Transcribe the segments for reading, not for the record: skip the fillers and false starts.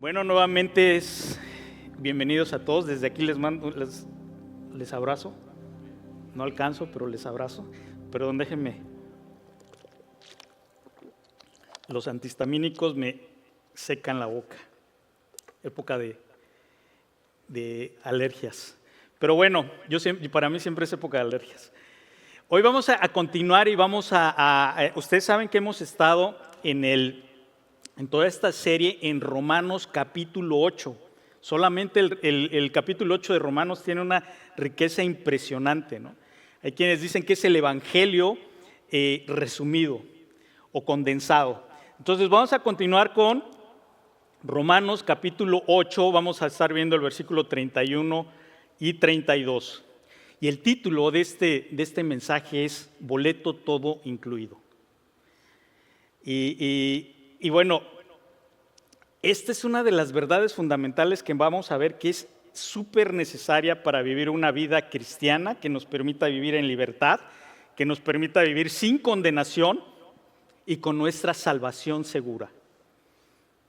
Bueno, nuevamente bienvenidos a todos. Desde aquí les abrazo. No alcanzo, pero les abrazo. Perdón, déjenme. Los antihistamínicos me secan la boca. Época de alergias. Pero bueno, para mí siempre es época de alergias. Hoy vamos a continuar y ustedes saben que hemos estado en toda esta serie en Romanos capítulo 8. Solamente el capítulo 8 de Romanos tiene una riqueza impresionante, ¿no? Hay quienes dicen que es el evangelio resumido o condensado. Entonces vamos a continuar con Romanos capítulo 8, vamos a estar viendo el versículo 31 y 32. Y el título de este mensaje es Boleto todo incluido. Y bueno, esta es una de las verdades fundamentales que vamos a ver que es súper necesaria para vivir una vida cristiana que nos permita vivir en libertad, que nos permita vivir sin condenación y con nuestra salvación segura.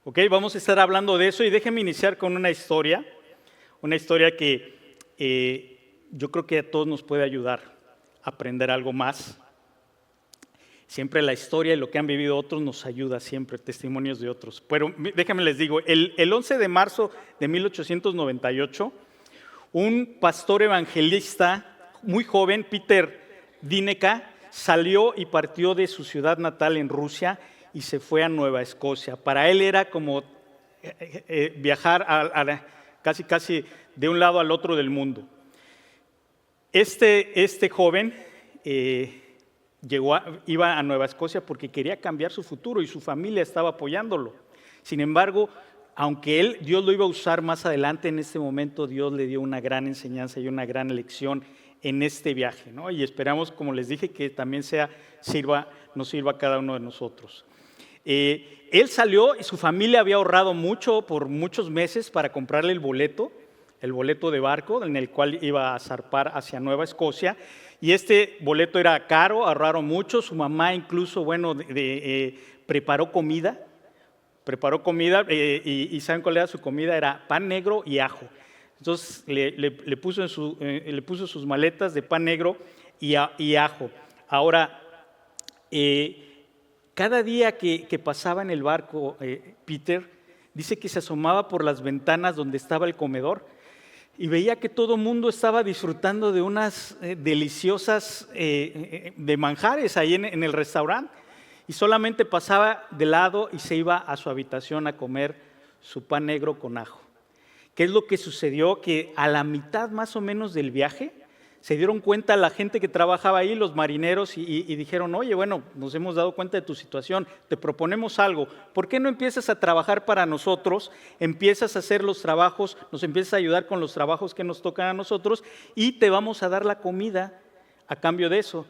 Ok, vamos a estar hablando de eso y déjenme iniciar con una historia que yo creo que a todos nos puede ayudar a aprender algo más. Siempre la historia y lo que han vivido otros nos ayuda siempre, testimonios de otros. Pero déjenme les digo, el 11 de marzo de 1898, un pastor evangelista muy joven, Peter Dineka, salió y partió de su ciudad natal en Rusia y se fue a Nueva Escocia. Para él era como viajar casi de un lado al otro del mundo. Este joven iba a Nueva Escocia porque quería cambiar su futuro y su familia estaba apoyándolo. Sin embargo, aunque Dios lo iba a usar más adelante, en este momento Dios le dio una gran enseñanza y una gran lección en este viaje, ¿no? Y esperamos, como les dije, que también nos sirva a cada uno de nosotros. Él salió y su familia había ahorrado mucho por muchos meses para comprarle el boleto de barco en el cual iba a zarpar hacia Nueva Escocia. Y este boleto era caro, ahorraron mucho. Su mamá incluso, preparó comida. Y ¿saben cuál era su comida? Era pan negro y ajo. Entonces le puso sus maletas de pan negro y ajo. Ahora, cada día que pasaba en el barco, Peter dice que se asomaba por las ventanas donde estaba el comedor y veía que todo el mundo estaba disfrutando de unas deliciosas de manjares ahí en el restaurante, y solamente pasaba de lado y se iba a su habitación a comer su pan negro con ajo. ¿Qué es lo que sucedió? Que a la mitad más o menos del viaje se dieron cuenta la gente que trabajaba ahí, los marineros, y dijeron: oye, bueno, nos hemos dado cuenta de tu situación, te proponemos algo, ¿por qué no empiezas a trabajar para nosotros? Empiezas a hacer los trabajos, nos empiezas a ayudar con los trabajos que nos tocan a nosotros y te vamos a dar la comida a cambio de eso.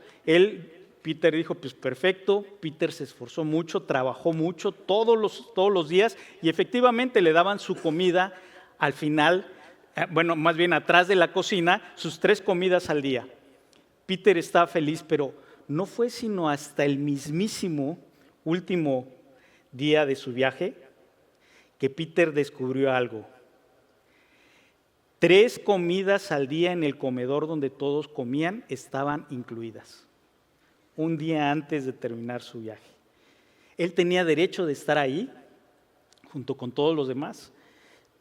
Peter dijo: pues perfecto. Peter se esforzó mucho, trabajó mucho todos los días y efectivamente le daban su comida al final. Más bien atrás de la cocina, sus 3 comidas al día. Peter estaba feliz, pero no fue sino hasta el mismísimo último día de su viaje que Peter descubrió algo. 3 comidas al día en el comedor donde todos comían estaban incluidas, un día antes de terminar su viaje. Él tenía derecho de estar ahí junto con todos los demás,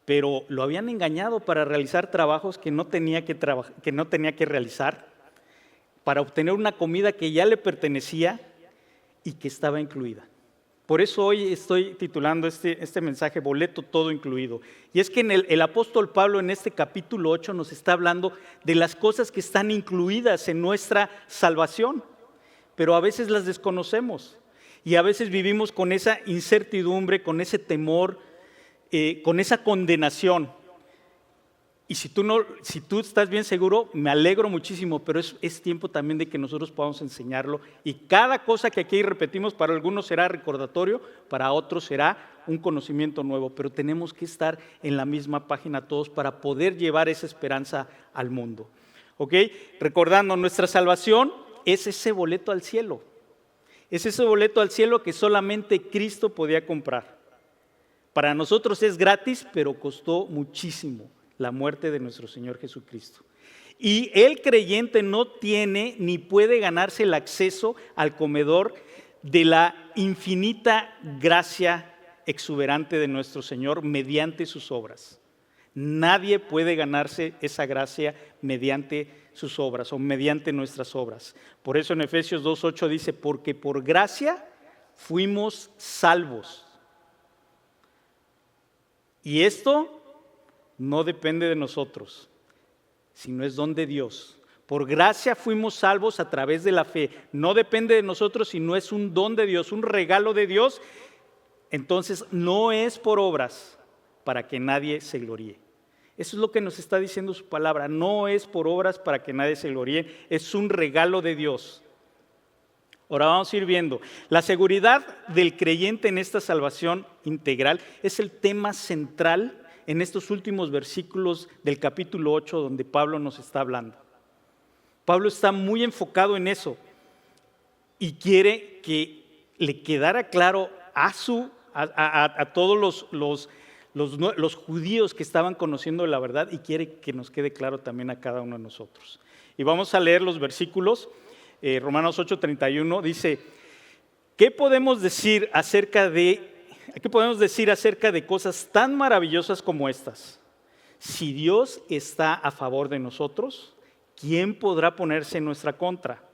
pero lo habían engañado para realizar trabajos que no tenía que realizar, para obtener una comida que ya le pertenecía y que estaba incluida. Por eso hoy estoy titulando este mensaje Boleto todo incluido. Y es que el apóstol Pablo en este capítulo 8 nos está hablando de las cosas que están incluidas en nuestra salvación, pero a veces las desconocemos y a veces vivimos con esa incertidumbre, con ese temor, con esa condenación. Y si tú estás bien seguro, me alegro muchísimo, pero es tiempo también de que nosotros podamos enseñarlo. Y cada cosa que aquí repetimos, para algunos será recordatorio, para otros será un conocimiento nuevo, pero tenemos que estar en la misma página todos para poder llevar esa esperanza al mundo. ¿Ok? Recordando, nuestra salvación es ese boleto al cielo. Es ese boleto al cielo que solamente Cristo podía comprar. Para nosotros es gratis, pero costó muchísimo la muerte de nuestro Señor Jesucristo. Y el creyente no tiene ni puede ganarse el acceso al comedor de la infinita gracia exuberante de nuestro Señor mediante sus obras. Nadie puede ganarse esa gracia mediante sus obras o mediante nuestras obras. Por eso en Efesios 2:8 dice, porque por gracia fuimos salvos. Y esto no depende de nosotros, sino es don de Dios. Por gracia fuimos salvos a través de la fe. No depende de nosotros, sino es un don de Dios, un regalo de Dios. Entonces no es por obras para que nadie se gloríe. Eso es lo que nos está diciendo su palabra. No es por obras para que nadie se gloríe, es un regalo de Dios. Ahora vamos a ir viendo. La seguridad del creyente en esta salvación integral es el tema central en estos últimos versículos del capítulo 8 donde Pablo nos está hablando. Pablo está muy enfocado en eso y quiere que le quedara claro a todos los judíos que estaban conociendo la verdad y quiere que nos quede claro también a cada uno de nosotros. Y vamos a leer los versículos. Romanos 8:31 dice, ¿qué podemos decir acerca de cosas tan maravillosas como estas? Si Dios está a favor de nosotros, ¿quién podrá ponerse en nuestra contra?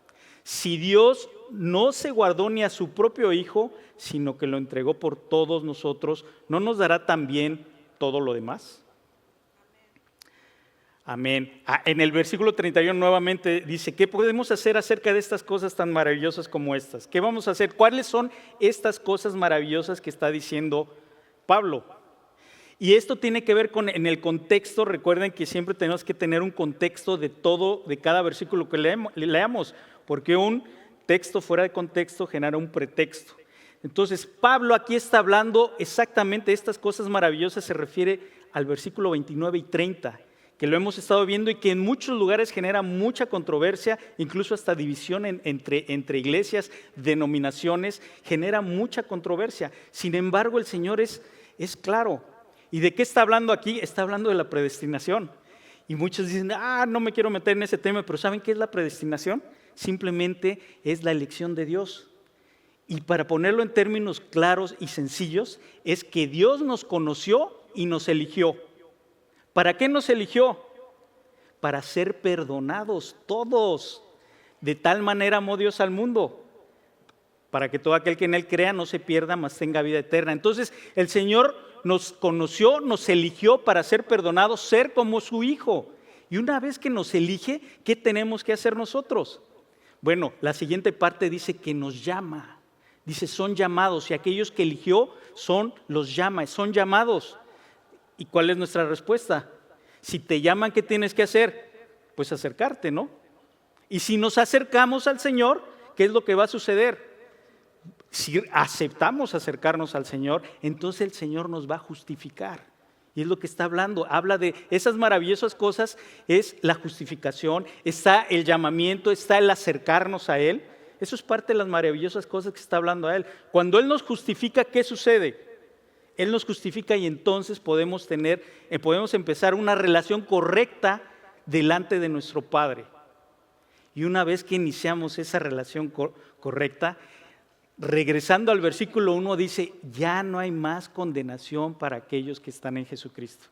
Si Dios no se guardó ni a su propio Hijo, sino que lo entregó por todos nosotros, ¿no nos dará también todo lo demás? Amén. En el versículo 31 nuevamente dice, ¿qué podemos hacer acerca de estas cosas tan maravillosas como estas? ¿Qué vamos a hacer? ¿Cuáles son estas cosas maravillosas que está diciendo Pablo? Y esto tiene que ver en el contexto. Recuerden que siempre tenemos que tener un contexto de cada versículo que leamos, porque un texto fuera de contexto genera un pretexto. Entonces Pablo aquí está hablando exactamente de estas cosas maravillosas, se refiere al versículo 29 y 30, que lo hemos estado viendo y que en muchos lugares genera mucha controversia, incluso hasta división entre iglesias, denominaciones, genera mucha controversia. Sin embargo, el Señor es claro. ¿Y de qué está hablando aquí? Está hablando de la predestinación. Y muchos dicen, no me quiero meter en ese tema, pero ¿saben qué es la predestinación? Simplemente es la elección de Dios. Y para ponerlo en términos claros y sencillos, es que Dios nos conoció y nos eligió. ¿Para qué nos eligió? Para ser perdonados todos. De tal manera amó Dios al mundo, para que todo aquel que en Él crea no se pierda, mas tenga vida eterna. Entonces el Señor nos conoció, nos eligió para ser perdonados, ser como su Hijo. Y una vez que nos elige, ¿qué tenemos que hacer nosotros? Bueno, la siguiente parte dice que nos llama. Dice, son llamados, y aquellos que eligió son llamados. ¿Y cuál es nuestra respuesta? Si te llaman, ¿qué tienes que hacer? Pues acercarte, ¿no? Y si nos acercamos al Señor, ¿qué es lo que va a suceder? Si aceptamos acercarnos al Señor, entonces el Señor nos va a justificar. Y es lo que está hablando. Habla de esas maravillosas cosas, es la justificación, está el llamamiento, está el acercarnos a Él. Eso es parte de las maravillosas cosas que está hablando a Él. Cuando Él nos justifica, ¿qué sucede? Él nos justifica y entonces podemos empezar una relación correcta delante de nuestro Padre. Y una vez que iniciamos esa relación correcta, regresando al versículo 1 dice, ya no hay más condenación para aquellos que están en Jesucristo.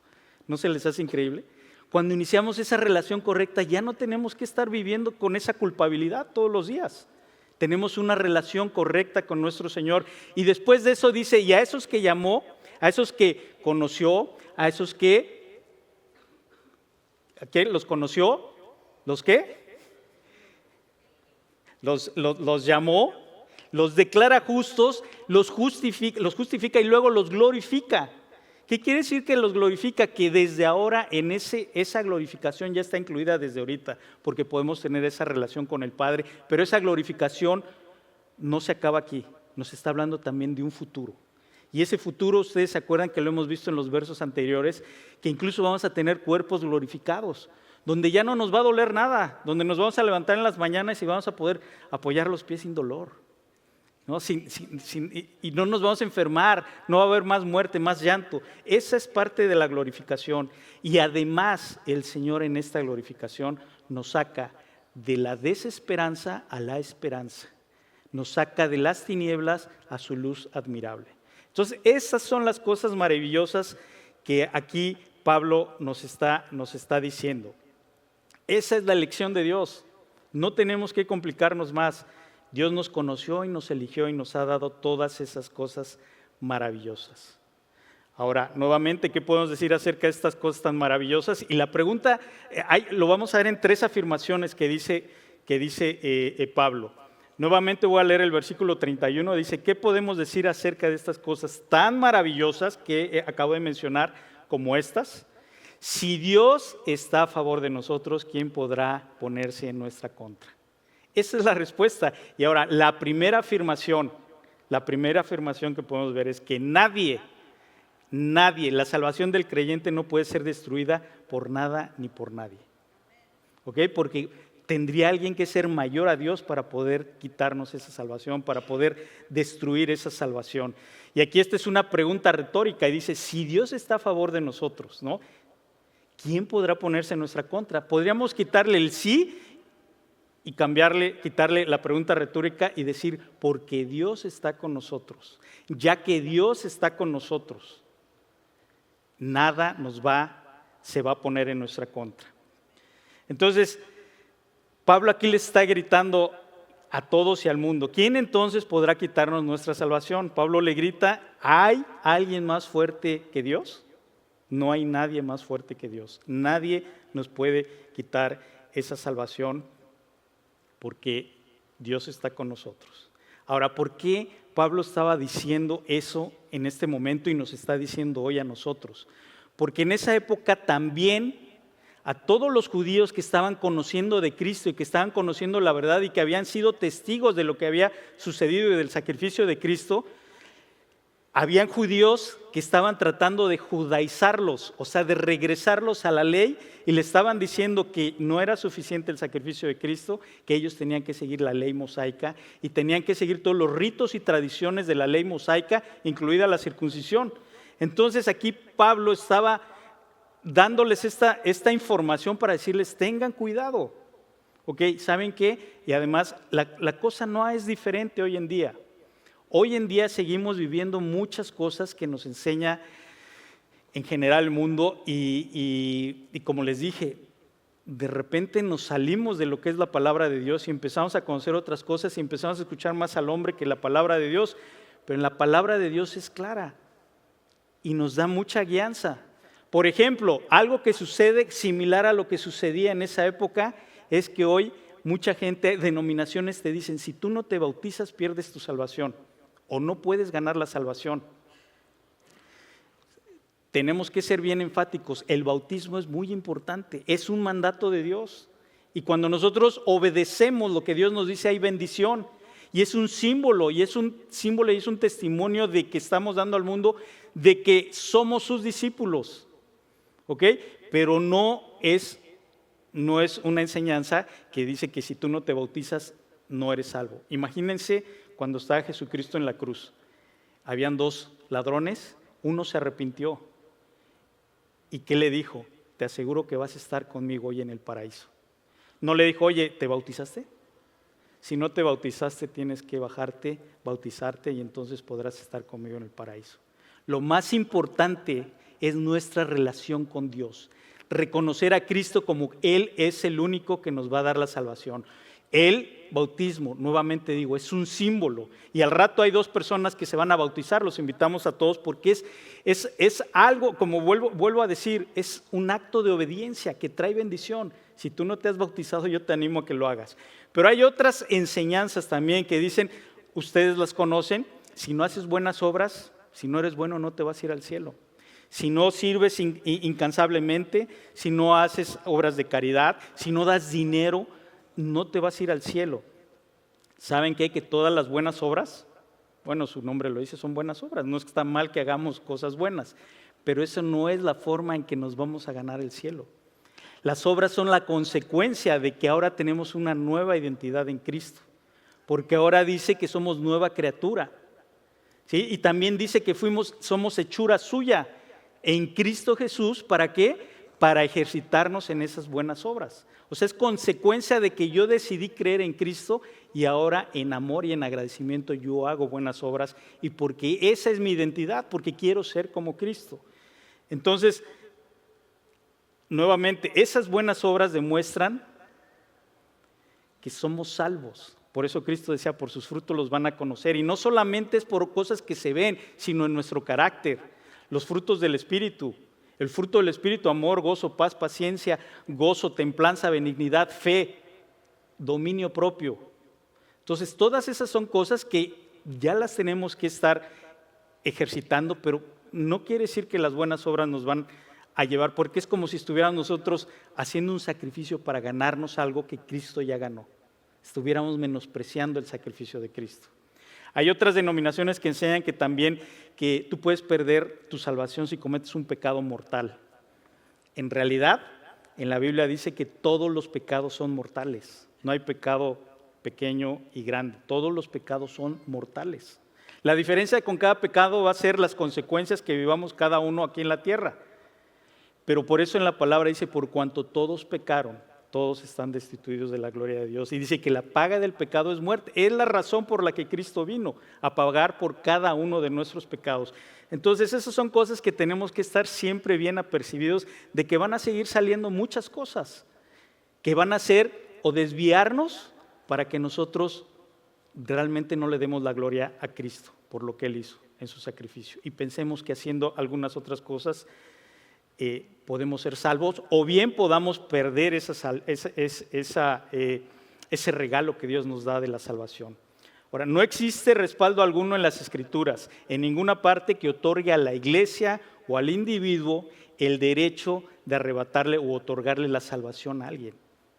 ¿No se les hace increíble? Cuando iniciamos esa relación correcta, ya no tenemos que estar viviendo con esa culpabilidad todos los días. Tenemos una relación correcta con nuestro Señor. Y después de eso dice, y a esos que llamó, a esos que conoció, a esos que los conoció, ¿los qué? Los llamó, los declara justos, los justifica y luego los glorifica. ¿Qué quiere decir que los glorifica? Que desde ahora esa glorificación ya está incluida desde ahorita, porque podemos tener esa relación con el Padre, pero esa glorificación no se acaba aquí, nos está hablando también de un futuro. Y ese futuro, ustedes se acuerdan que lo hemos visto en los versos anteriores, que incluso vamos a tener cuerpos glorificados, donde ya no nos va a doler nada, donde nos vamos a levantar en las mañanas y vamos a poder apoyar los pies sin dolor. ¿no? Y no nos vamos a enfermar, no va a haber más muerte, más llanto. Esa es parte de la glorificación. Y además el Señor en esta glorificación nos saca de la desesperanza a la esperanza. Nos saca de las tinieblas a su luz admirable. Entonces, esas son las cosas maravillosas que aquí Pablo nos está diciendo. Esa es la elección de Dios. No tenemos que complicarnos más. Dios nos conoció y nos eligió y nos ha dado todas esas cosas maravillosas. Ahora, nuevamente, ¿qué podemos decir acerca de estas cosas tan maravillosas? Y la pregunta, lo vamos a ver en 3 afirmaciones que dice Pablo. Nuevamente voy a leer el versículo 31, dice, ¿qué podemos decir acerca de estas cosas tan maravillosas que acabo de mencionar como estas? Si Dios está a favor de nosotros, ¿quién podrá ponerse en nuestra contra? Esa es la respuesta. Y ahora, la primera afirmación que podemos ver es que nadie, la salvación del creyente no puede ser destruida por nada ni por nadie. ¿Ok? Porque tendría alguien que ser mayor a Dios para poder quitarnos esa salvación, para poder destruir esa salvación. Y aquí esta es una pregunta retórica y dice, si Dios está a favor de nosotros, ¿no? ¿Quién podrá ponerse en nuestra contra? Podríamos quitarle el sí y quitarle la pregunta retórica y decir, porque Dios está con nosotros. Ya que Dios está con nosotros, nada se va a poner en nuestra contra. Entonces, Pablo aquí le está gritando a todos y al mundo, ¿quién entonces podrá quitarnos nuestra salvación? Pablo le grita, ¿hay alguien más fuerte que Dios? No hay nadie más fuerte que Dios. Nadie nos puede quitar esa salvación porque Dios está con nosotros. Ahora, ¿por qué Pablo estaba diciendo eso en este momento y nos está diciendo hoy a nosotros? Porque en esa época también a todos los judíos que estaban conociendo de Cristo y que estaban conociendo la verdad y que habían sido testigos de lo que había sucedido y del sacrificio de Cristo, habían judíos que estaban tratando de judaizarlos, o sea, de regresarlos a la ley, y le estaban diciendo que no era suficiente el sacrificio de Cristo, que ellos tenían que seguir la ley mosaica y tenían que seguir todos los ritos y tradiciones de la ley mosaica, incluida la circuncisión. Entonces aquí Pablo estaba dándoles esta información para decirles, tengan cuidado, ¿ok? ¿Saben qué? Y además la cosa no es diferente hoy en día. Hoy en día seguimos viviendo muchas cosas que nos enseña en general el mundo y como les dije, de repente nos salimos de lo que es la palabra de Dios y empezamos a conocer otras cosas y empezamos a escuchar más al hombre que la palabra de Dios, pero en la palabra de Dios es clara y nos da mucha guianza. Por ejemplo, algo que sucede similar a lo que sucedía en esa época es que hoy mucha gente, denominaciones te dicen, si tú no te bautizas pierdes tu salvación o no puedes ganar la salvación. Tenemos que ser bien enfáticos, el bautismo es muy importante, es un mandato de Dios y cuando nosotros obedecemos lo que Dios nos dice hay bendición y es un símbolo y es un testimonio de que estamos dando al mundo de que somos sus discípulos. ¿Ok? Pero no es una enseñanza que dice que si tú no te bautizas no eres salvo. Imagínense cuando estaba Jesucristo en la cruz. Habían 2 ladrones, uno se arrepintió. ¿Y qué le dijo? Te aseguro que vas a estar conmigo hoy en el paraíso. No le dijo, oye, ¿te bautizaste? Si no te bautizaste tienes que bajarte, bautizarte y entonces podrás estar conmigo en el paraíso. Lo más importante es nuestra relación con Dios. Reconocer a Cristo como Él es el único que nos va a dar la salvación. El bautismo, nuevamente digo, es un símbolo. Y al rato hay 2 personas que se van a bautizar, los invitamos a todos porque es algo, como vuelvo a decir, es un acto de obediencia que trae bendición. Si tú no te has bautizado, yo te animo a que lo hagas. Pero hay otras enseñanzas también que dicen, ustedes las conocen, si no haces buenas obras, si no eres bueno no te vas a ir al cielo. Si no sirves incansablemente, si no haces obras de caridad, si no das dinero, no te vas a ir al cielo. ¿Saben qué? Que todas las buenas obras, bueno, su nombre lo dice, son buenas obras. No es que está mal que hagamos cosas buenas, pero eso no es la forma en que nos vamos a ganar el cielo. Las obras son la consecuencia de que ahora tenemos una nueva identidad en Cristo. porque ahora dice que somos nueva criatura, ¿sí? Y también dice que somos hechura suya en Cristo Jesús. ¿Para qué? Para ejercitarnos en esas buenas obras. O sea, es consecuencia de que yo decidí creer en Cristo y ahora en amor y en agradecimiento yo hago buenas obras, y porque esa es mi identidad, porque quiero ser como Cristo. Entonces, nuevamente, esas buenas obras demuestran que somos salvos. Por eso Cristo decía, por sus frutos los van a conocer. Y no solamente es por cosas que se ven, sino en nuestro carácter. Los frutos del Espíritu. El fruto del Espíritu: amor, gozo, paz, paciencia, gozo, templanza, benignidad, fe, dominio propio. Entonces, todas esas son cosas que ya las tenemos que estar ejercitando, pero no quiere decir que las buenas obras nos van a llevar, porque es como si estuviéramos nosotros haciendo un sacrificio para ganarnos algo que Cristo ya ganó. Estuviéramos menospreciando el sacrificio de Cristo. Hay otras denominaciones que enseñan que también que tú puedes perder tu salvación si cometes un pecado mortal. En realidad, en la Biblia dice que todos los pecados son mortales. No hay pecado pequeño y grande. Todos los pecados son mortales. La diferencia con cada pecado va a ser las consecuencias que vivamos cada uno aquí en la tierra. Pero por eso en la palabra dice, por cuanto todos pecaron, todos están destituidos de la gloria de Dios. Y dice que la paga del pecado es muerte. Es la razón por la que Cristo vino, a pagar por cada uno de nuestros pecados. Entonces, esas son cosas que tenemos que estar siempre bien apercibidos, de que van a seguir saliendo muchas cosas, que van a hacer o desviarnos para que nosotros realmente no le demos la gloria a Cristo por lo que Él hizo en su sacrificio. Y pensemos que haciendo algunas otras cosas podemos ser salvos, o bien podamos perder ese regalo que Dios nos da de la salvación. Ahora, no existe respaldo alguno en las Escrituras, en ninguna parte, que otorgue a la iglesia o al individuo el derecho de arrebatarle o otorgarle la salvación a alguien.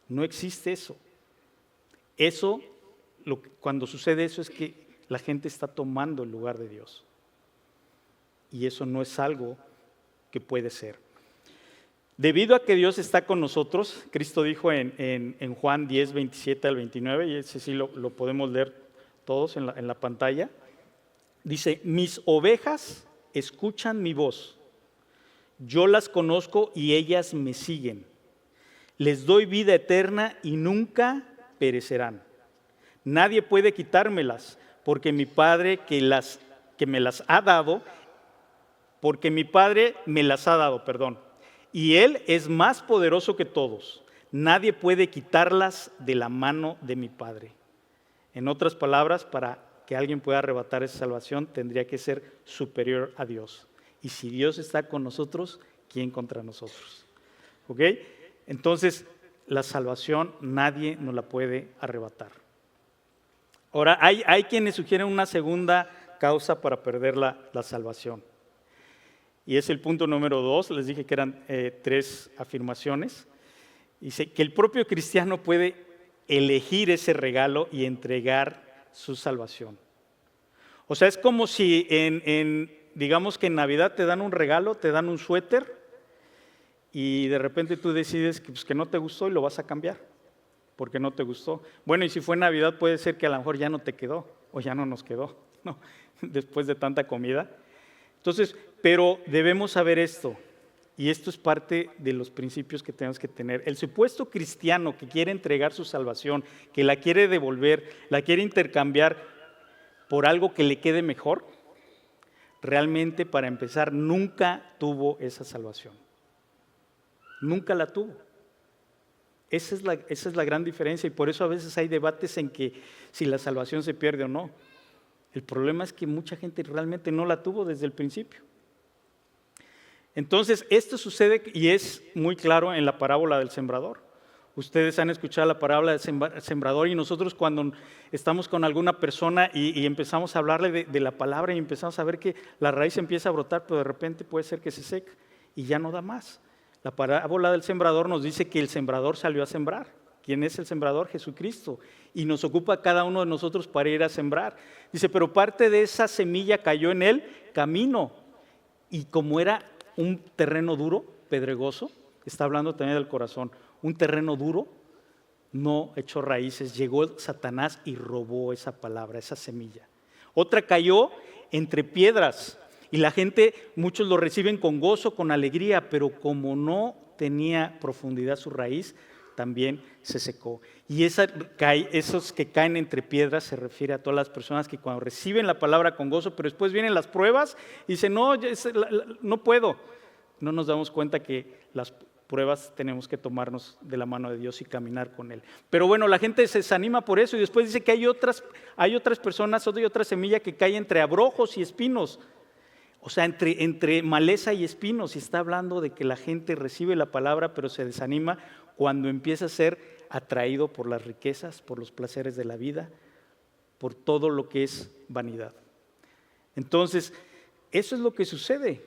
No existe eso. Cuando sucede eso es que la gente está tomando el lugar de Dios. Y eso no es algo que puede ser. Debido a que Dios está con nosotros, Cristo dijo en Juan 10, 27 al 29, y ese sí lo podemos leer todos en la pantalla, dice: mis ovejas escuchan mi voz, yo las conozco y ellas me siguen, les doy vida eterna y nunca perecerán, nadie puede quitármelas, porque mi Padre me las ha dado, y Él es más poderoso que todos. Nadie puede quitarlas de la mano de mi Padre. En otras palabras, para que alguien pueda arrebatar esa salvación, tendría que ser superior a Dios. Y si Dios está con nosotros, ¿quién contra nosotros? ¿Ok? Entonces, la salvación nadie nos la puede arrebatar. Ahora, hay quienes sugieren una segunda causa para perder la salvación. Y es el punto número 2, les dije que eran 3 afirmaciones. Dice que el propio cristiano puede elegir ese regalo y entregar su salvación. O sea, es como si digamos que en Navidad te dan un regalo, te dan un suéter, y de repente tú decides que no te gustó y lo vas a cambiar, porque no te gustó. Bueno, y si fue Navidad puede ser que a lo mejor ya no te quedó, o ya no nos quedó, ¿no? Después de tanta comida. Entonces, pero debemos saber esto, y esto es parte de los principios que tenemos que tener. El supuesto cristiano que quiere entregar su salvación, que la quiere devolver, la quiere intercambiar por algo que le quede mejor, realmente, para empezar, nunca tuvo esa salvación. Nunca la tuvo. Esa es la gran diferencia, y por eso a veces hay debates en que si la salvación se pierde o no. El problema es que mucha gente realmente no la tuvo desde el principio. Entonces, esto sucede y es muy claro en la parábola del sembrador. Ustedes han escuchado la parábola del sembrador, y nosotros cuando estamos con alguna persona y empezamos a hablarle de la palabra y empezamos a ver que la raíz empieza a brotar, pero de repente puede ser que se seca y ya no da más. La parábola del sembrador nos dice que el sembrador salió a sembrar. ¿Quién es el sembrador? Jesucristo. Y nos ocupa a cada uno de nosotros para ir a sembrar. Dice, pero parte de esa semilla cayó en el camino. Y como era un terreno duro, pedregoso, está hablando también del corazón, un terreno duro, no echó raíces. Llegó Satanás y robó esa palabra, esa semilla. Otra cayó entre piedras y la gente, muchos lo reciben con gozo, con alegría, pero como no tenía profundidad su raíz, también se secó. Y esos que caen entre piedras se refiere a todas las personas que cuando reciben la palabra con gozo, pero después vienen las pruebas y dicen, no, no puedo. No nos damos cuenta que las pruebas tenemos que tomarnos de la mano de Dios y caminar con Él. Pero bueno, la gente se desanima por eso y después dice que hay otras personas, hay otra semilla que cae entre abrojos y espinos. O sea, entre maleza y espinos. Y está hablando de que la gente recibe la palabra, pero se desanima cuando empieza a ser atraído por las riquezas, por los placeres de la vida, por todo lo que es vanidad. Entonces, eso es lo que sucede.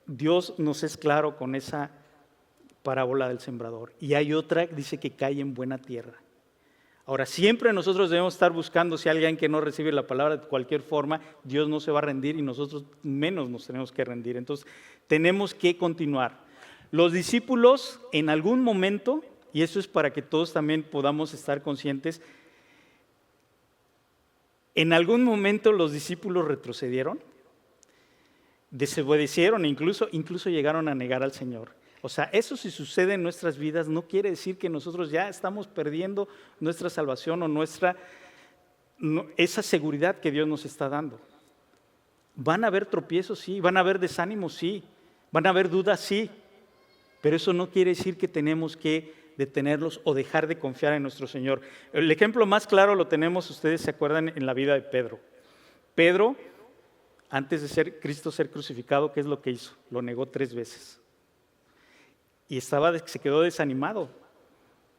Dios nos es claro con esa parábola del sembrador. Y hay otra que dice que cae en buena tierra. Ahora, siempre nosotros debemos estar buscando si hay alguien que no recibe la palabra de cualquier forma, Dios no se va a rendir y nosotros menos nos tenemos que rendir. Entonces, tenemos que continuar. Los discípulos en algún momento, y eso es para que todos también podamos estar conscientes, en algún momento los discípulos retrocedieron, desobedecieron, incluso llegaron a negar al Señor. O sea, eso si sucede en nuestras vidas no quiere decir que nosotros ya estamos perdiendo nuestra salvación o esa seguridad que Dios nos está dando. Van a haber tropiezos, sí, van a haber desánimos, sí, van a haber dudas, sí, pero eso no quiere decir que tenemos que detenerlos o dejar de confiar en nuestro Señor. El ejemplo más claro lo tenemos, ustedes se acuerdan, en la vida de Pedro. Pedro, antes de Cristo ser crucificado, ¿qué es lo que hizo? Lo negó 3 veces. Y se quedó desanimado.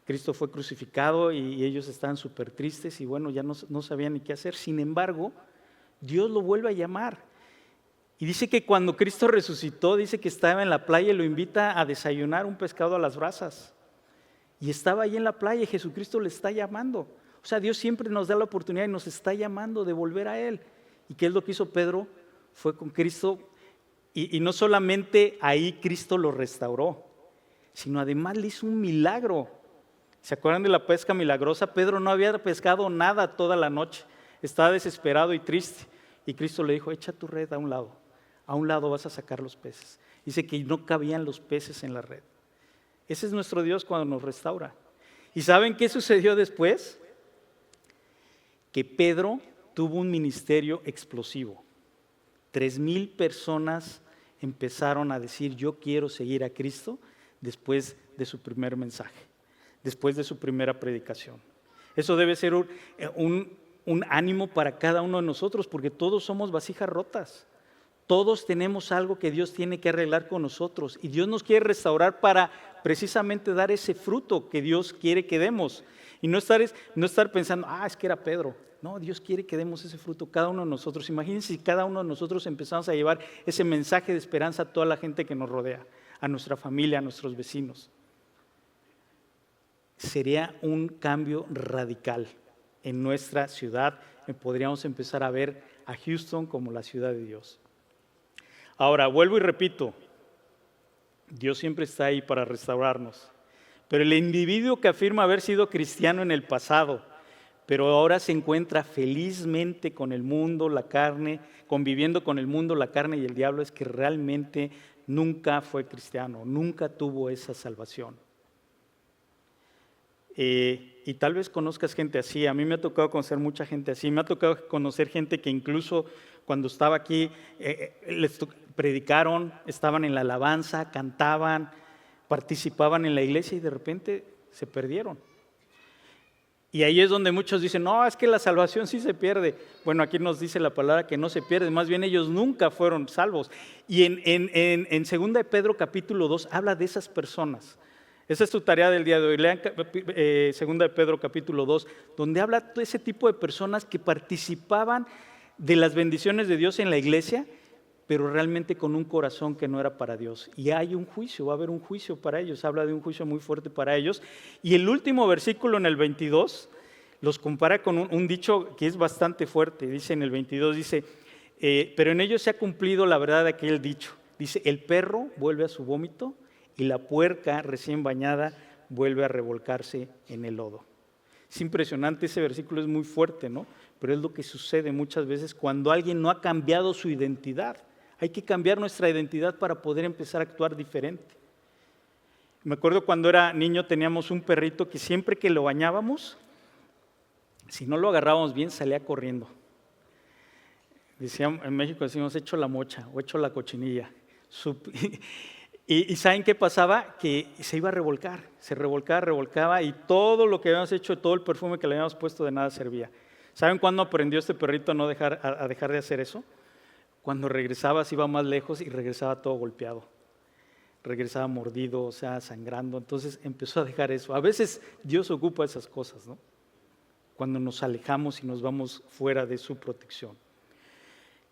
Cristo fue crucificado y ellos estaban súper tristes y bueno, ya no sabían ni qué hacer. Sin embargo, Dios lo vuelve a llamar. Y dice que cuando Cristo resucitó, dice que estaba en la playa y lo invita a desayunar un pescado a las brasas. Y estaba ahí en la playa y Jesucristo le está llamando. O sea, Dios siempre nos da la oportunidad y nos está llamando de volver a Él. ¿Y qué es lo que hizo Pedro? Fue con Cristo y no solamente ahí Cristo lo restauró, sino además le hizo un milagro. ¿Se acuerdan de la pesca milagrosa? Pedro no había pescado nada toda la noche, estaba desesperado y triste. Y Cristo le dijo, echa tu red a un lado vas a sacar los peces. Dice que no cabían los peces en la red. Ese es nuestro Dios cuando nos restaura. ¿Y saben qué sucedió después? Que Pedro tuvo un ministerio explosivo. 3,000 personas empezaron a decir, yo quiero seguir a Cristo, después de su primer mensaje, después de su primera predicación. Eso debe ser un ánimo para cada uno de nosotros, porque todos somos vasijas rotas. Todos tenemos algo que Dios tiene que arreglar con nosotros y Dios nos quiere restaurar para precisamente dar ese fruto que Dios quiere que demos. Y no estar pensando, es que era Pedro. No, Dios quiere que demos ese fruto cada uno de nosotros. Imagínense si cada uno de nosotros empezamos a llevar ese mensaje de esperanza a toda la gente que nos rodea, a nuestra familia, a nuestros vecinos. Sería un cambio radical en nuestra ciudad. Podríamos empezar a ver a Houston como la ciudad de Dios. Ahora, vuelvo y repito, Dios siempre está ahí para restaurarnos. Pero el individuo que afirma haber sido cristiano en el pasado, pero ahora se encuentra felizmente con el mundo, la carne, conviviendo con el mundo, la carne y el diablo, es que realmente nunca fue cristiano, nunca tuvo esa salvación. Y tal vez conozcas gente así. A mí me ha tocado conocer mucha gente así. Me ha tocado conocer gente que incluso cuando estaba aquí les predicaron, estaban en la alabanza, cantaban, participaban en la iglesia y de repente se perdieron. Y ahí es donde muchos dicen, no, es que la salvación sí se pierde. Bueno, aquí nos dice la palabra que no se pierde, más bien ellos nunca fueron salvos. Y en 2 de Pedro capítulo 2 habla de esas personas. Esa es tu tarea del día de hoy. Lean 2 de Pedro capítulo 2, donde habla de ese tipo de personas que participaban de las bendiciones de Dios en la iglesia, pero realmente con un corazón que no era para Dios. Y hay un juicio, va a haber un juicio para ellos, habla de un juicio muy fuerte para ellos. Y el último versículo en el 22 los compara con un dicho que es bastante fuerte. Dice en el 22, dice, pero en ellos se ha cumplido la verdad de aquel dicho. Dice, el perro vuelve a su vómito y la puerca recién bañada vuelve a revolcarse en el lodo. Es impresionante, ese versículo es muy fuerte, ¿no? Pero es lo que sucede muchas veces cuando alguien no ha cambiado su identidad. Hay que cambiar nuestra identidad para poder empezar a actuar diferente. Me acuerdo cuando era niño teníamos un perrito que siempre que lo bañábamos, si no lo agarrábamos bien, salía corriendo. Decíamos, en México decimos, hecho la mocha o hecho la cochinilla. Y ¿saben qué pasaba? Que se iba a revolcar, se revolcaba y todo lo que habíamos hecho, todo el perfume que le habíamos puesto de nada servía. ¿Saben cuándo aprendió este perrito a dejar de hacer eso? Cuando regresaba, se iba más lejos y regresaba todo golpeado. Regresaba mordido, o sea, sangrando. Entonces empezó a dejar eso. A veces Dios ocupa esas cosas, ¿no? Cuando nos alejamos y nos vamos fuera de su protección.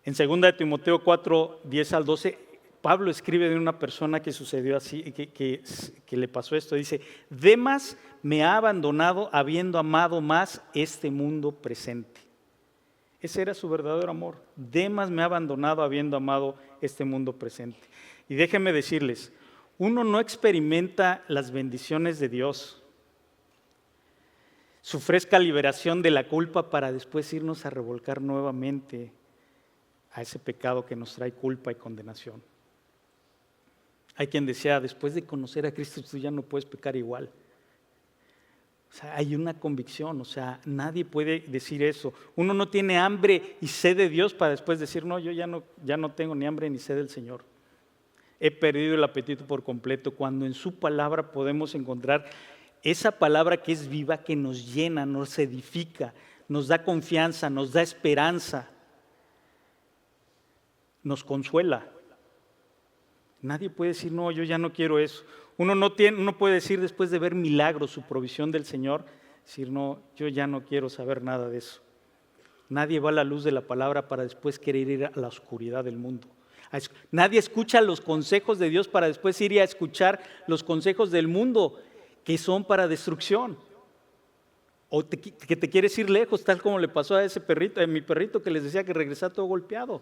En 2 Timoteo 4, 10 al 12, Pablo escribe de una persona que sucedió así, que le pasó esto. Dice, Demas me ha abandonado habiendo amado más este mundo presente. Ese era su verdadero amor. Demas me ha abandonado habiendo amado este mundo presente. Y déjenme decirles, uno no experimenta las bendiciones de Dios, su fresca liberación de la culpa para después irnos a revolcar nuevamente a ese pecado que nos trae culpa y condenación. Hay quien decía, después de conocer a Cristo, tú ya no puedes pecar igual. O sea, hay una convicción, o sea, nadie puede decir eso. Uno no tiene hambre y sed de Dios para después decir, no, yo ya no tengo ni hambre ni sed del Señor. He perdido el apetito por completo, cuando en su palabra podemos encontrar esa palabra que es viva, que nos llena, nos edifica, nos da confianza, nos da esperanza, nos consuela. Nadie puede decir, no, yo ya no quiero eso. Uno no puede decir después de ver milagros, su provisión del Señor, decir, no, yo ya no quiero saber nada de eso. Nadie va a la luz de la palabra para después querer ir a la oscuridad del mundo. Nadie escucha los consejos de Dios para después ir a escuchar los consejos del mundo, que son para destrucción. O que te quieres ir lejos, tal como le pasó a ese perrito, a mi perrito que les decía que regresaba todo golpeado.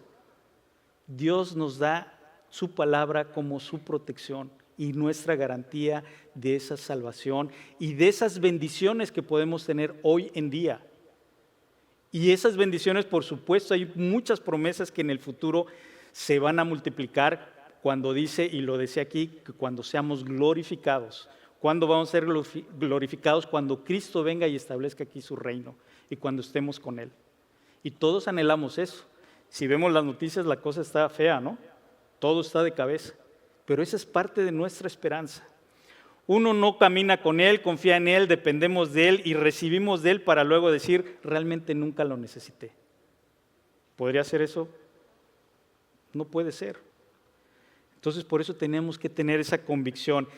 Dios nos da su palabra como su protección y nuestra garantía de esa salvación y de esas bendiciones que podemos tener hoy en día. Y esas bendiciones, por supuesto, hay muchas promesas que en el futuro se van a multiplicar cuando dice, y lo decía aquí, que cuando seamos glorificados. ¿Cuándo vamos a ser glorificados? Cuando Cristo venga y establezca aquí su reino y cuando estemos con Él. Y todos anhelamos eso. Si vemos las noticias, la cosa está fea, ¿no? Todo está de cabeza, pero esa es parte de nuestra esperanza. Uno no camina con Él, confía en Él, dependemos de Él y recibimos de Él para luego decir, realmente nunca lo necesité. ¿Podría ser eso? No puede ser. Entonces por eso tenemos que tener esa convicción.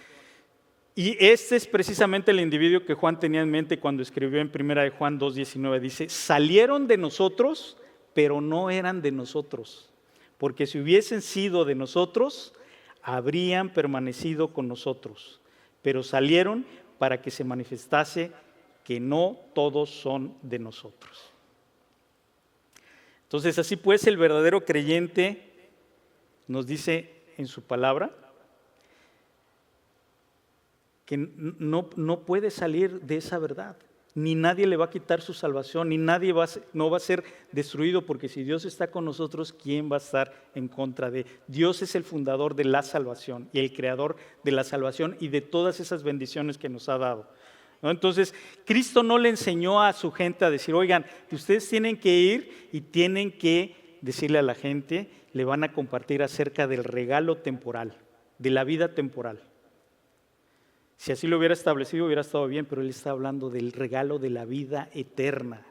Y este es precisamente el individuo que Juan tenía en mente cuando escribió en 1 Juan 2:19. Dice, salieron de nosotros, pero no eran de nosotros. Porque si hubiesen sido de nosotros, habrían permanecido con nosotros. Pero salieron para que se manifestase que no todos son de nosotros. Entonces, así pues, el verdadero creyente nos dice en su palabra que no puede salir de esa verdad. Ni nadie le va a quitar su salvación, ni nadie no va a ser destruido, porque si Dios está con nosotros, ¿quién va a estar en contra de? Dios es el fundador de la salvación y el creador de la salvación y de todas esas bendiciones que nos ha dado, ¿no? Entonces, Cristo no le enseñó a su gente a decir, oigan, ustedes tienen que ir y tienen que decirle a la gente, le van a compartir acerca del regalo temporal, de la vida temporal. Si así lo hubiera establecido, hubiera estado bien, pero Él está hablando del regalo de la vida eterna.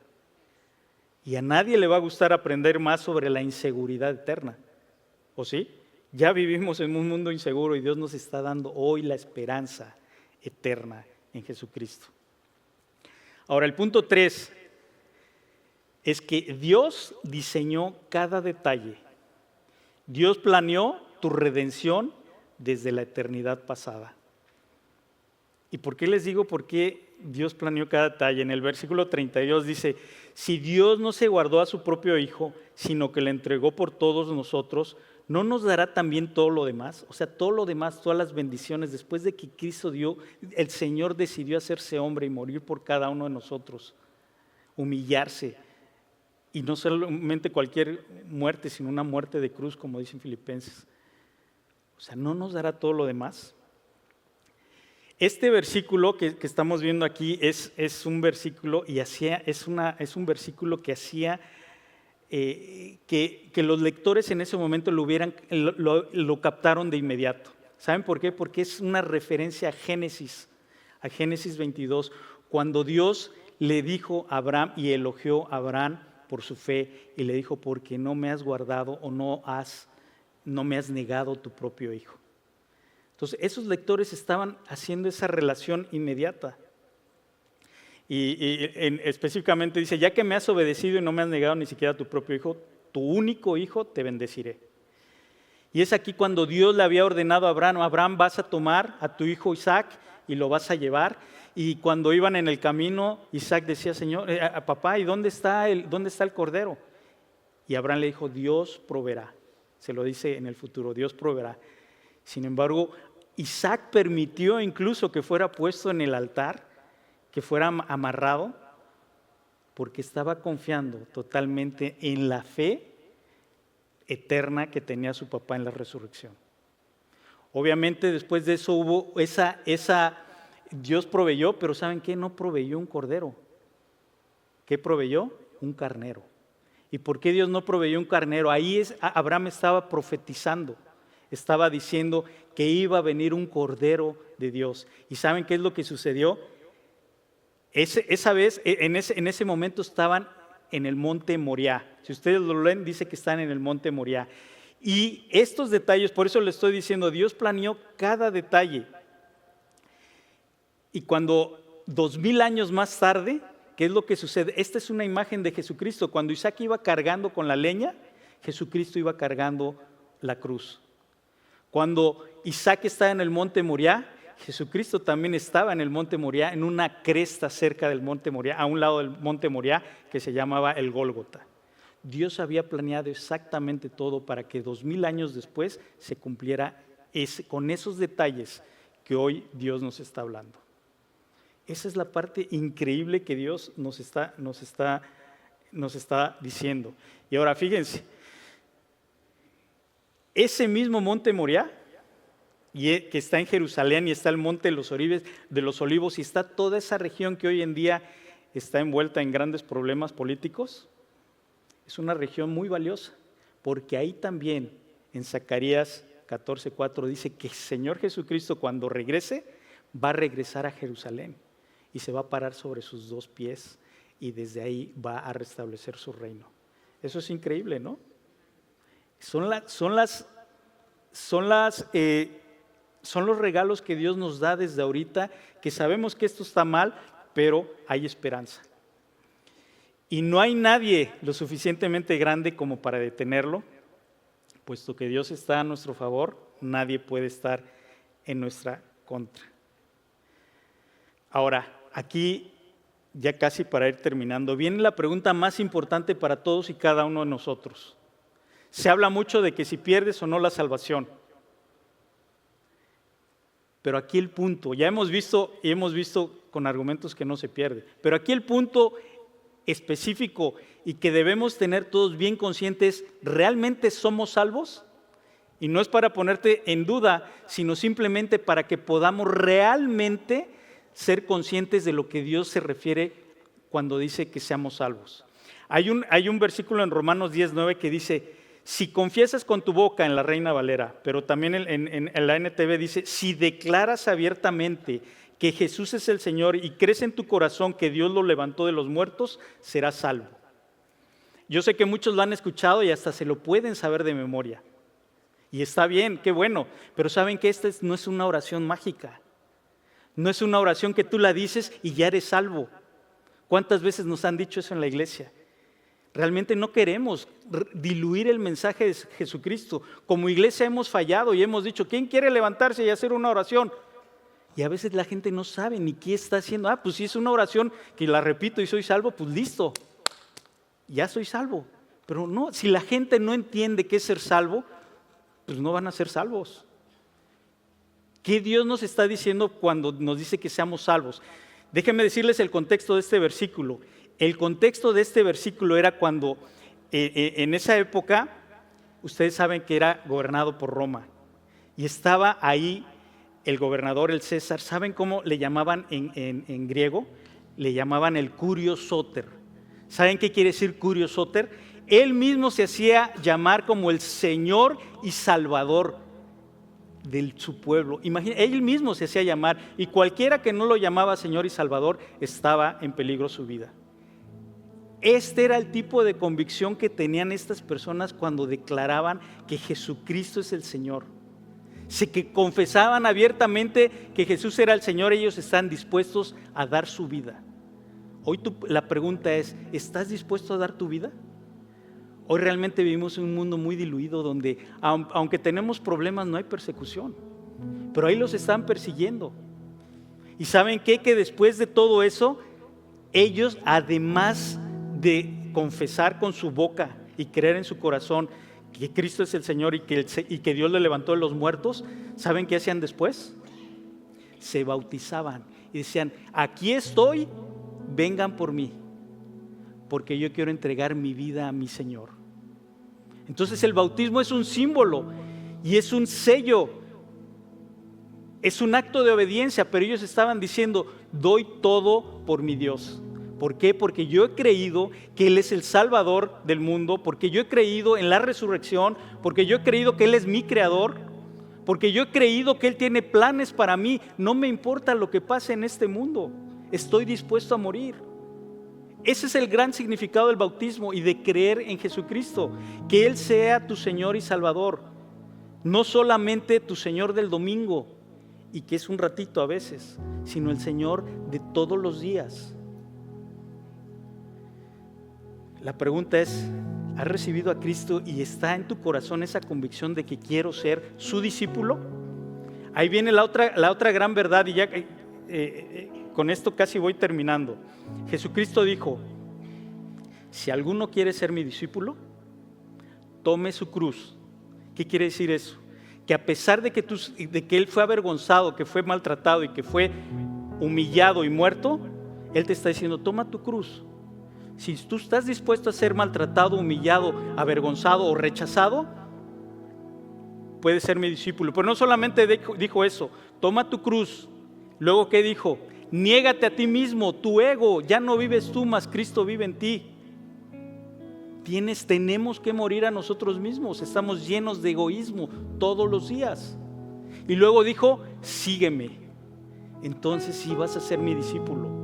Y a nadie le va a gustar aprender más sobre la inseguridad eterna, ¿o sí? Ya vivimos en un mundo inseguro y Dios nos está dando hoy la esperanza eterna en Jesucristo. Ahora, el punto 3 es que Dios diseñó cada detalle. Dios planeó tu redención desde la eternidad pasada. ¿Y por qué les digo por qué Dios planeó cada detalle? En el versículo 32 dice, si Dios no se guardó a su propio Hijo, sino que le entregó por todos nosotros, ¿no nos dará también todo lo demás? O sea, todo lo demás, todas las bendiciones, después de que Cristo el Señor decidió hacerse hombre y morir por cada uno de nosotros, humillarse, y no solamente cualquier muerte, sino una muerte de cruz, como dicen Filipenses. O sea, ¿no nos dará todo lo demás? Este versículo que estamos viendo aquí es un versículo y es un versículo que hacía que los lectores en ese momento lo captaron de inmediato. ¿Saben por qué? Porque es una referencia a Génesis 22, cuando Dios le dijo a Abraham y elogió a Abraham por su fe y le dijo, porque no me has guardado o no me has negado tu propio hijo. Entonces, esos lectores estaban haciendo esa relación inmediata. Específicamente dice, ya que me has obedecido y no me has negado ni siquiera tu propio hijo, tu único hijo te bendeciré. Y es aquí cuando Dios le había ordenado a Abraham, vas a tomar a tu hijo Isaac y lo vas a llevar. Y cuando iban en el camino, Isaac decía, Señor, papá, ¿y dónde está el cordero? Y Abraham le dijo, Dios proveerá. Se lo dice en el futuro, Dios proveerá. Sin embargo, Isaac permitió incluso que fuera puesto en el altar, que fuera amarrado, porque estaba confiando totalmente en la fe eterna que tenía su papá en la resurrección. Obviamente después de eso hubo Dios proveyó, pero ¿saben qué? No proveyó un cordero. ¿Qué proveyó? Un carnero. ¿Y por qué Dios no proveyó un carnero? Ahí Abraham estaba profetizando. Estaba diciendo que iba a venir un cordero de Dios. ¿Y saben qué es lo que sucedió? Esa vez, en ese momento estaban en el monte Moriah. Si ustedes lo leen, dice que están en el monte Moriah. Y estos detalles, por eso les estoy diciendo, Dios planeó cada detalle. Y cuando 2000 años más tarde, ¿qué es lo que sucede? Esta es una imagen de Jesucristo. Cuando Isaac iba cargando con la leña, Jesucristo iba cargando la cruz. Cuando Isaac estaba en el monte Moriah, Jesucristo también estaba en el monte Moriah, en una cresta cerca del monte Moriah, a un lado del monte Moriah, que se llamaba el Gólgota. Dios había planeado exactamente todo para que 2000 años después se cumpliera con esos detalles que hoy Dios nos está hablando. Esa es la parte increíble que Dios nos está diciendo. Y ahora fíjense, ese mismo monte Moriah, que está en Jerusalén, y está el monte de los Olivos, y está toda esa región que hoy en día está envuelta en grandes problemas políticos, es una región muy valiosa, porque ahí también en Zacarías 14:4 dice que el Señor Jesucristo, cuando regrese, va a regresar a Jerusalén y se va a parar sobre sus 2 pies y desde ahí va a restablecer su reino. Eso es increíble, ¿no? Son los regalos que Dios nos da desde ahorita, que sabemos que esto está mal, pero hay esperanza. Y no hay nadie lo suficientemente grande como para detenerlo, puesto que Dios está a nuestro favor, nadie puede estar en nuestra contra. Ahora, aquí, ya casi para ir terminando, viene la pregunta más importante para todos y cada uno de nosotros. Se habla mucho de que si pierdes o no la salvación. Pero aquí el punto, ya hemos visto con argumentos que no se pierde, pero aquí el punto específico y que debemos tener todos bien conscientes, ¿realmente somos salvos? Y no es para ponerte en duda, sino simplemente para que podamos realmente ser conscientes de lo que Dios se refiere cuando dice que seamos salvos. Hay un versículo en Romanos 10:9 que dice, si confiesas con tu boca, en la Reina Valera, pero también en la NTV dice, si declaras abiertamente que Jesús es el Señor y crees en tu corazón que Dios lo levantó de los muertos, serás salvo. Yo sé que muchos lo han escuchado y hasta se lo pueden saber de memoria. Y está bien, qué bueno, pero saben que esta no es una oración mágica. No es una oración que tú la dices y ya eres salvo. ¿Cuántas veces nos han dicho eso en la iglesia? Realmente no queremos diluir el mensaje de Jesucristo. Como iglesia hemos fallado y hemos dicho, ¿quién quiere levantarse y hacer una oración? Y a veces la gente no sabe ni qué está haciendo. Pues si es una oración que la repito y soy salvo, pues listo, ya soy salvo. Pero no, si la gente no entiende qué es ser salvo, pues no van a ser salvos. ¿Qué Dios nos está diciendo cuando nos dice que seamos salvos? Déjenme decirles el contexto de este versículo. El contexto de este versículo era cuando en esa época, ustedes saben que era gobernado por Roma y estaba ahí el gobernador, el César. ¿Saben cómo le llamaban en griego? Le llamaban el Curio Soter. ¿Saben qué quiere decir Curio Soter? Él mismo se hacía llamar como el Señor y Salvador de su pueblo. Imagina, él mismo se hacía llamar, y cualquiera que no lo llamaba Señor y Salvador estaba en peligro su vida. Este era el tipo de convicción que tenían estas personas cuando declaraban que Jesucristo es el Señor. Si que confesaban abiertamente que Jesús era el Señor, ellos están dispuestos a dar su vida. Hoy la pregunta es, ¿estás dispuesto a dar tu vida? Hoy realmente vivimos en un mundo muy diluido donde aunque tenemos problemas no hay persecución, pero ahí los están persiguiendo. ¿Y saben qué? Que después de todo eso, ellos además de confesar con su boca y creer en su corazón que Cristo es el Señor y que Dios le levantó de los muertos, ¿saben qué hacían después? Se bautizaban y decían, aquí estoy, vengan por mí, porque yo quiero entregar mi vida a mi Señor. Entonces el bautismo es un símbolo y es un sello, es un acto de obediencia, pero ellos estaban diciendo, doy todo por mi Dios. ¿Por qué? Porque yo he creído que Él es el Salvador del mundo, porque yo he creído en la resurrección, porque yo he creído que Él es mi creador, porque yo he creído que Él tiene planes para mí. No me importa lo que pase en este mundo, estoy dispuesto a morir. Ese es el gran significado del bautismo y de creer en Jesucristo, que Él sea tu Señor y Salvador, no solamente tu Señor del domingo, y que es un ratito a veces, sino el Señor de todos los días. La pregunta es, ¿has recibido a Cristo y está en tu corazón esa convicción de que quiero ser su discípulo? Ahí viene la otra gran verdad, y ya con esto casi voy terminando. Jesucristo dijo, si alguno quiere ser mi discípulo, tome su cruz. ¿Qué quiere decir eso? Que a pesar de que Él fue avergonzado, que fue maltratado y que fue humillado y muerto, Él te está diciendo, toma tu cruz. Si tú estás dispuesto a ser maltratado, humillado, avergonzado o rechazado, puedes ser mi discípulo. Pero no solamente dijo eso, toma tu cruz. Luego, ¿qué dijo? Niégate a ti mismo, tu ego, ya no vives tú, mas Cristo vive en ti. Tenemos que morir a nosotros mismos, estamos llenos de egoísmo todos los días. Y luego dijo, sígueme. Entonces sí vas a ser mi discípulo.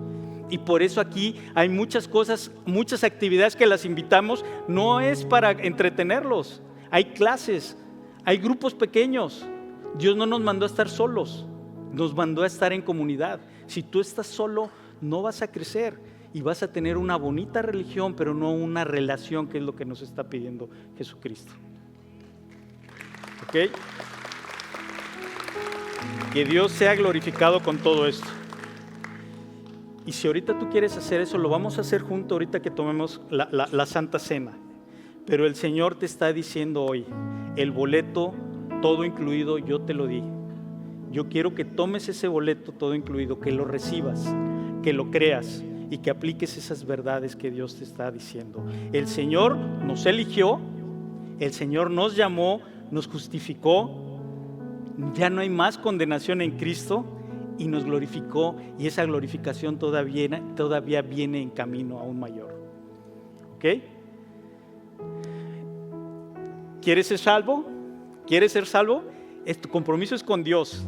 Y por eso aquí hay muchas cosas, muchas actividades que las invitamos, no es para entretenerlos, hay clases, hay grupos pequeños. Dios no nos mandó a estar solos, nos mandó a estar en comunidad. Si tú estás solo, no vas a crecer y vas a tener una bonita religión, pero no una relación, que es lo que nos está pidiendo Jesucristo. ¿Ok? Que Dios sea glorificado con todo esto. Y si ahorita tú quieres hacer eso, lo vamos a hacer junto ahorita que tomemos la Santa Cena. Pero el Señor te está diciendo hoy, el boleto todo incluido yo te lo di. Yo quiero que tomes ese boleto todo incluido, que lo recibas, que lo creas y que apliques esas verdades que Dios te está diciendo. El Señor nos eligió, el Señor nos llamó, nos justificó, ya no hay más condenación en Cristo y nos glorificó, y esa glorificación todavía viene en camino aún mayor. ¿Ok? ¿Quieres ser salvo? ¿Quieres ser salvo? Tu compromiso es con Dios.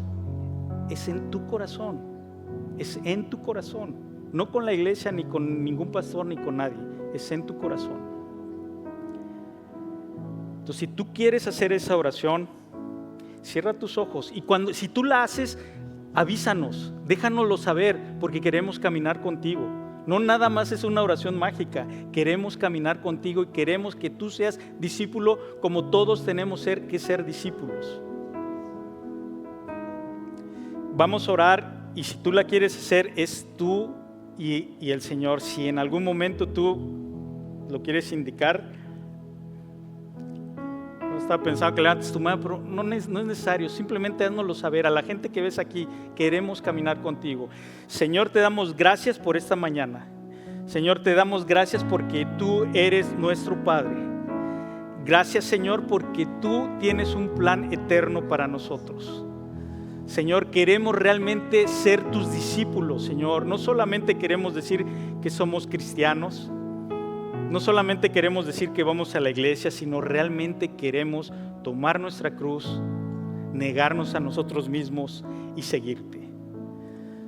Es en tu corazón. Es en tu corazón. No con la iglesia, ni con ningún pastor, ni con nadie. Es en tu corazón. Entonces, si tú quieres hacer esa oración, cierra tus ojos. Y si tú la haces, avísanos, déjanoslo saber, porque queremos caminar contigo. No nada más es una oración mágica, queremos caminar contigo y queremos que tú seas discípulo como todos tenemos que ser discípulos. Vamos a orar, y si tú la quieres hacer, es tú y el Señor. Si en algún momento tú lo quieres indicar, ¿dónde está estaba pensando que levantes tu mano, pero no es necesario. Simplemente háznoslo saber. A la gente que ves aquí, queremos caminar contigo. Señor, te damos gracias por esta mañana. Señor, te damos gracias porque tú eres nuestro Padre. Gracias, Señor, porque tú tienes un plan eterno para nosotros. Señor, queremos realmente ser tus discípulos, Señor. No solamente queremos decir que somos cristianos, no solamente queremos decir que vamos a la iglesia, sino realmente queremos tomar nuestra cruz, negarnos a nosotros mismos y seguirte.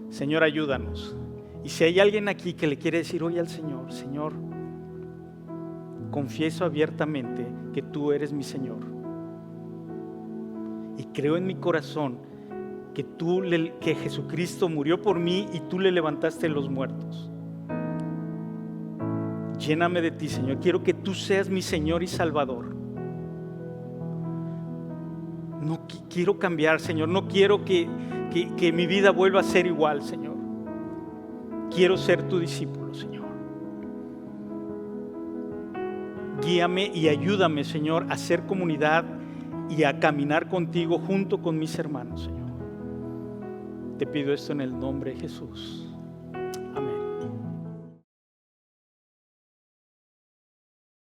Señor, ayúdanos. Y si hay alguien aquí que le quiere decir hoy al Señor, Señor, confieso abiertamente que tú eres mi Señor. Y creo en mi corazón que Jesucristo murió por mí y tú le levantaste de los muertos. Lléname de ti, Señor. Quiero que tú seas mi Señor y Salvador. No quiero cambiar, Señor. No quiero que mi vida vuelva a ser igual, Señor. Quiero ser tu discípulo, Señor. Guíame y ayúdame, Señor, a ser comunidad y a caminar contigo junto con mis hermanos, Señor. Te pido esto en el nombre de Jesús.